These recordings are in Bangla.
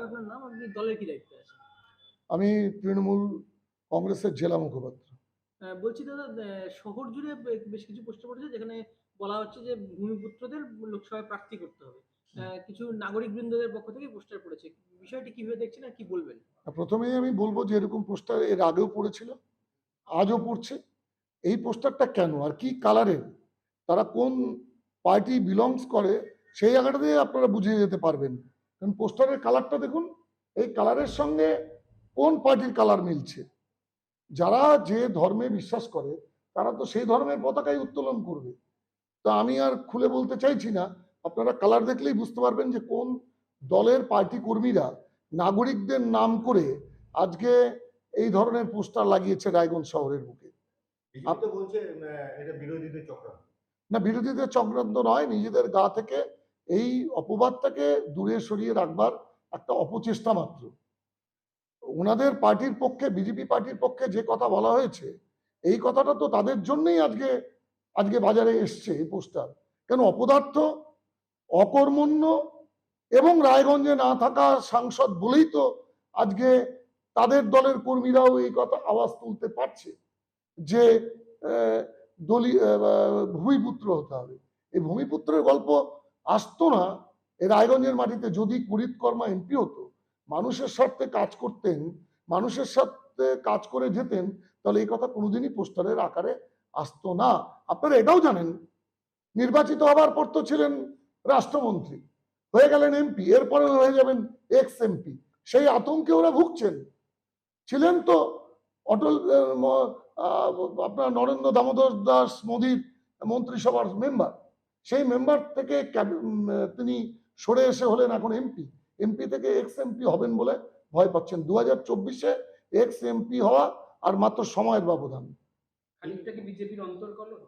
আপনার নাম, আপনি দলের কি দায়িত্বে আছেন? আমি তৃণমূল কংগ্রেসের জেলা মুখপাত্র। বলছি দাদা, শহর জুড়ে বেশ কিছু পোস্টার পড়েছে যেখানে বলা হচ্ছে যে ভূমিপুত্রদের লোকসভায় প্রার্থী করতে হবে। কিছু নাগরিক বৃন্দদের পক্ষ থেকে পোস্টার পড়েছে। বিষয়টি কিভাবে দেখছেন আর কি বলবেন? প্রথমেই আমি বলবো যে এরকম পোস্টার এর আগেও পড়েছিল, আজও পড়ছে। এই পোস্টারটা কেন আর কি কালারের, তারা কোন পার্টি বিলংস করে সেই জায়গাটা দিয়ে আপনারা বুঝে যেতে পারবেন। কারণ পোস্টারের কালারটা দেখুন, এই কালারের সঙ্গে কোন পার্টির কালার মিলছে। যারা যে ধর্মে বিশ্বাস করে তারা তো সেই ধর্মের পতাকাই উত্তোলন করবে। তো আমি আর খুলে বলতে চাইছি না, আপনারা কালার দেখলেই বুঝতে পারবেন যে কোন দলের পার্টি কর্মীরা নাগরিকদের নাম করে আজকে এই ধরনের পোস্টার লাগিয়েছে রায়গঞ্জ শহরের বুকে। আপনি বলছেন এটা বিরোধীদের চক্রান্ত। না, বিরোধীদের চক্রান্ত নয়, নিজেদের গা থেকে এই অপবাদটাকে দূরে সরিয়ে রাখবার একটা অপচেষ্টা মাত্র। ওনাদের পার্টির পক্ষে, বিজেপি পার্টির পক্ষে যে কথা বলা হয়েছে, এই কথাটা তো তাদের জন্যই আজকে বাজারে এসছে এই পোস্টার। কেন অপদার্থ, অকর্মণ্য এবং রায়গঞ্জে না থাকা সাংসদ বলেই তো আজকে তাদের দলের কর্মীরাও এই কথা আওয়াজ তুলতে পারছে যে ভূমিপুত্র হতে হবে। এই ভূমিপুত্রের গল্প আসতো না এই রায়গঞ্জের মাটিতে যদি কুরিত কর্মা এমপি হতো, মানুষের স্বার্থে কাজ করতেন, মানুষের সাথে কাজ করে যেতেন, তাহলে এই কথা কোনোদিনই পোস্টারের আকারে আসতো না। আপনারা এটাও জানেন, নির্বাচিত হবার পর তো ছিলেন রাষ্ট্রমন্ত্রী, হয়ে গেলেন এমপি, এরপরে হয়ে যাবেন এক্স এমপি। সেই আতঙ্কে ওরা ভুগছেন। ছিলেন তো অটল আপনার নরেন্দ্র দামোদর দাস মোদীর মন্ত্রিসভার মেম্বার, সেই মেম্বার থেকে তিনি সরে এসে হলেন এখন এমপি। এমপি থেকে এক্স এমপি হবেন বলে ভয় পাচ্ছেন। 2024-এ এক্স এমপি হওয়া আর মাত্র সময়ের ব্যবধান। খানিকটা কি বিজেপির অন্তর্কলহ?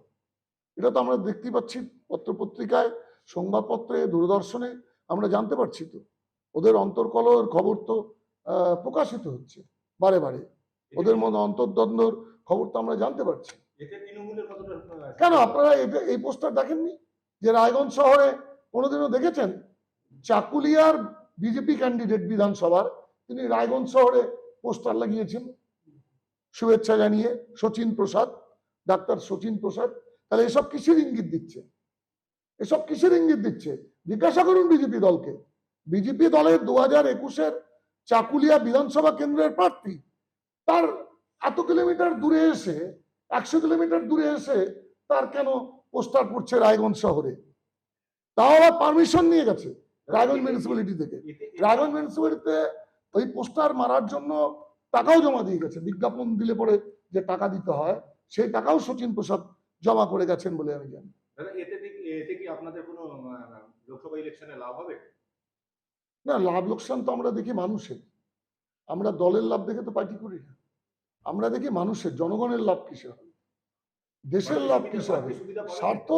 এটা তো আমরা দেখতেই পাচ্ছি, পত্রপত্রিকায়, সংবাদপত্রে, দূরদর্শনে আমরা জানতে পারছি। তো ওদের অন্তর্কলহের খবর তো প্রকাশিত হচ্ছে বারে বারে, ওদের মধ্যে অন্তর্দ্বন্দ্বর খবর তো আমরা জানতে পারছি। কেন আপনারা এই পোস্টার দেখেননি যে রায়গঞ্জ শহরে কোনোদিনও দেখেছেন? চাকুলিয়ার বিজেপি ক্যান্ডিডেট বিধানসভার, তিনি রায়গঞ্জ শহরে পোস্টার লাগিয়েছেন শুভেচ্ছা জানিয়ে, শচীন প্রসাদ, ডাক্তার শচীন প্রসাদ। তাহলে এসব কিসের ইঙ্গিত দিচ্ছে? এসব কিসের ইঙ্গিত দিচ্ছে? জিজ্ঞাসা করুন বিজেপি দলকে। বিজেপি দলের 2021-এর চাকুলিয়া বিধানসভা কেন্দ্রের প্রার্থী, তার এত কিলোমিটার দূরে এসে, 100 কিলোমিটার দূরে এসে তার কেন পোস্টার পড়ছে রায়গঞ্জ শহরে? তাও আবার পারমিশন নিয়ে গেছে রায়গঞ্জ মিউনিসিপ্যালিটি থেকে। রায়গঞ্জ মিউনিসিপ্যালিটিতে ওই পোস্টার মারার জন্য টাকাও জমা দিয়ে গেছে। বিজ্ঞাপন দিলে পরে যে টাকা দিতে হয়, সেই টাকাও শচীন প্রসাদ জমা করে গেছেন বলে আমি জানি। এতে কি আপনাদের কোনো লোকসভা ইলেকশনে লাভ হবে? না, লাভ লোকসান তো আমরা দেখি মানুষের। আমরা দলের লাভ দেখে তো পার্টি করি না, আমরা দেখি মানুষের, জনগণের লাভ কিসে হবে, দেশের লাভ কিসে হবে। স্বার্থ,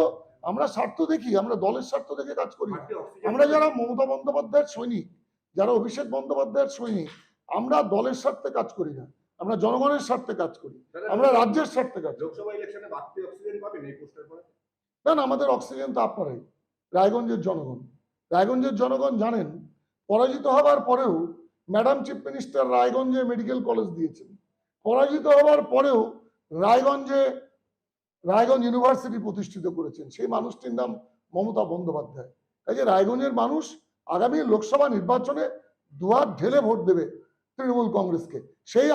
আমরা স্বার্থ দেখি, আমরা দলের স্বার্থ দেখে কাজ করি না। আমরা যারা মমতা বন্দ্যোপাধ্যায়ের সৈনিক, যারা অভিষেক বন্দ্যোপাধ্যায়ের সৈনিক, আমরা দলের স্বার্থে কাজ করি না, আমরা জনগণের স্বার্থে কাজ করি, আমরা রাজ্যের স্বার্থে কাজ করি। লোকসভা ইলেকশনে বাড়তি অক্সিজেন পাবেন এই পোস্টার পরে? না, আমাদের অক্সিজেন তো আপনারাই, রায়গঞ্জের জনগণ। রায়গঞ্জের জনগণ জানেন, পরাজিত হবার পরেও ম্যাডাম চিফ মিনিস্টার রায়গঞ্জে মেডিকেল কলেজ দিয়েছেন। পরাজিত হবার পরেও রায়গঞ্জ ইউনিভার্সিটি প্রতিষ্ঠিত করেছেন। সেই মানুষটির নাম মমতা বন্দ্যোপাধ্যায়। এই যে রায়গঞ্জের মানুষ আগামী লোকসভা নির্বাচনে দুহাত ঢেলে ভোট দেবে তৃণমূল কংগ্রেসকে, সেই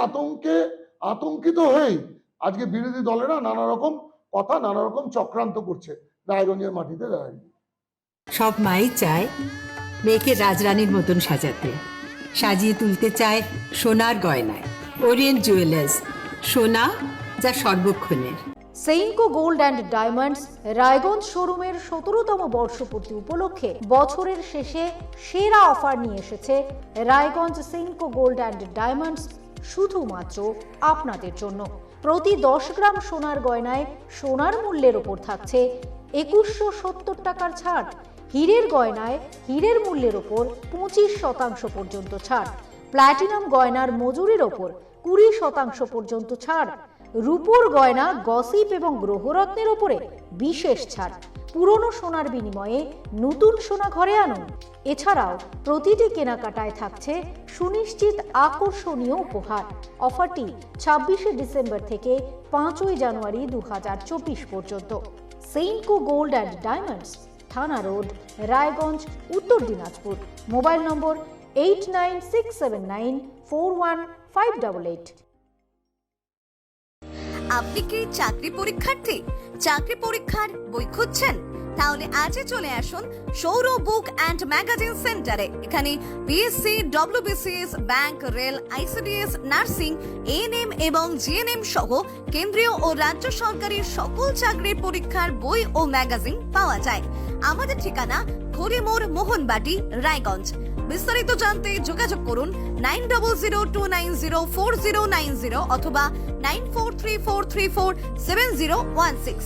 আতঙ্কিত হয়েই আজকে বিরোধী দলেরা নানা রকম কথা, নানা রকম চক্রান্ত করছে রায়গঞ্জের মাটিতে দাঁড়িয়ে। সব মাই চায় মেয়েকে রাজরানীর মতন সাজাতে, সাজিয়ে তুলতে চায় সোনার গয়নায়। ওরিয়েন্ট জুয়েলার্স, সোনা যা সর্বক্ষণের। Senco Gold and Diamonds Raiganj শোরুমের 17তম বর্ষপূর্তি উপলক্ষে বছরের শেষে সেরা অফার নিয়ে এসেছে Raiganj Senco Gold and diamonds, শুধুমাত্র আপনাদের জন্য। প্রতি 10 গ্রাম সোনার গয়নায় সোনার মূল্যের ওপর থাকছে 2170 টাকার ছাড়। হীরের গয়নায় হীরের মূল্যের ওপর 25% পর্যন্ত ছাড়। প্ল্যাটিনাম গয়নার মজুরির ওপর 20% পর্যন্ত ছাড়। রূপোর গয়না, গসিপ এবং গ্রহরত্নের ওপরে বিশেষ ছাড়। পুরনো সোনার বিনিময়ে নতুন সোনা ঘরে আনুন। এছাড়াও প্রতিটি কেনাকাটায় থাকছে সুনিশ্চিত আকর্ষণীয় উপহার। অফারটি 26শে ডিসেম্বর থেকে 5ই জানুয়ারি 2024 পর্যন্ত। সেইনকো গোল্ড অ্যান্ড ডায়মন্ডস, থানা রোড, রায়গঞ্জ, উত্তর দিনাজপুর। মোবাইল নম্বর 8967941588। আপনি কি চাকরি পরীক্ষার্থী? চাকরি পরীক্ষার বই খুঁজছেন? তাহলে আজই চলে আসুন সৌর বুক অ্যান্ড ম্যাগাজিন সেন্টারে। এখানে BSc, WBCS, bank, rail, ICDS, nursing, ANM এবং জিএনএম সহ কেন্দ্রীয় ও রাজ্য সরকারি সকল চাকরির পরীক্ষার বই ও ম্যাগাজিন পাওয়া যায়। আমাদের ঠিকানা খড়িমোড়, মোহনবাটি, রায়গঞ্জ। বিস্তারিত জানতে যোগাযোগ করুন 9002904090 অথবা 9434347016।